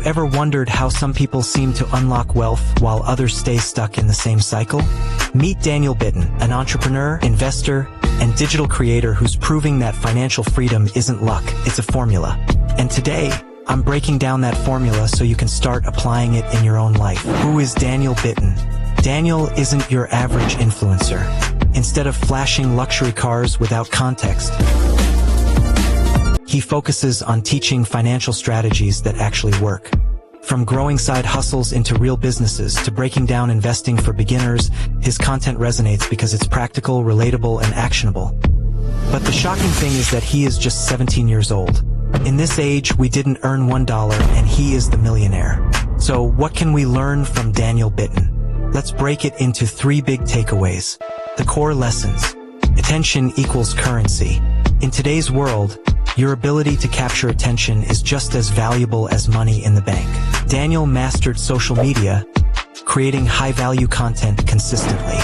ever wondered how some people seem to unlock wealth while others stay stuck in the same cycle? Meet Daniel Bitton, an entrepreneur, investor, and digital creator who's proving that financial freedom isn't luck, it's a formula. And today, I'm breaking down that formula so you can start applying it in your own life. Who is Daniel Bitton? Daniel isn't your average influencer. Instead of flashing luxury cars without context, he focuses on teaching financial strategies that actually work. From growing side hustles into real businesses to breaking down investing for beginners, his content resonates because it's practical, relatable, and actionable. But the shocking thing is that he is just 17 years old. In this age, we didn't earn $1 and he is the millionaire. So what can we learn from Daniel Bitton? Let's break it into 3 big takeaways. The core lessons. Attention equals currency. In today's world, your ability to capture attention is just as valuable as money in the bank. Daniel mastered social media, creating high-value content consistently.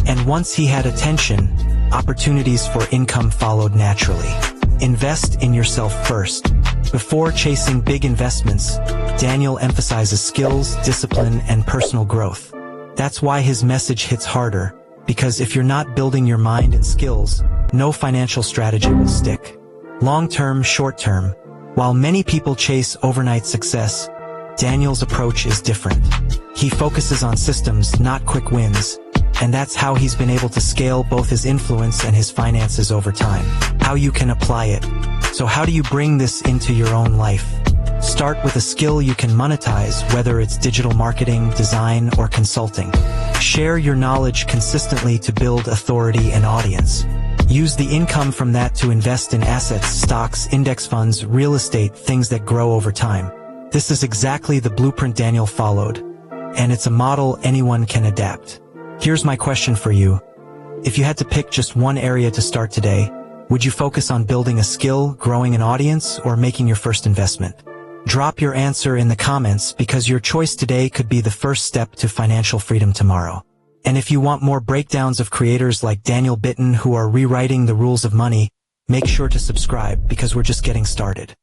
And once he had attention, opportunities for income followed naturally. Invest in yourself first. Before chasing big investments, Daniel emphasizes skills, discipline, and personal growth. That's why his message hits harder, because if you're not building your mind and skills, no financial strategy will stick. Long-term, short-term. While many people chase overnight success, Daniel's approach is different. He focuses on systems, not quick wins, and that's how he's been able to scale both his influence and his finances over time. How you can apply it. So how do you bring this into your own life? Start with a skill you can monetize, whether it's digital marketing, design, or consulting. Share your knowledge consistently to build authority and audience. Use the income from that to invest in assets, stocks, index funds, real estate, things that grow over time. This is exactly the blueprint Daniel followed, and it's a model anyone can adapt. Here's my question for you. If you had to pick just one area to start today, would you focus on building a skill, growing an audience, or making your first investment? Drop your answer in the comments because your choice today could be the first step to financial freedom tomorrow. And if you want more breakdowns of creators like Daniel Bitton who are rewriting the rules of money, make sure to subscribe because we're just getting started.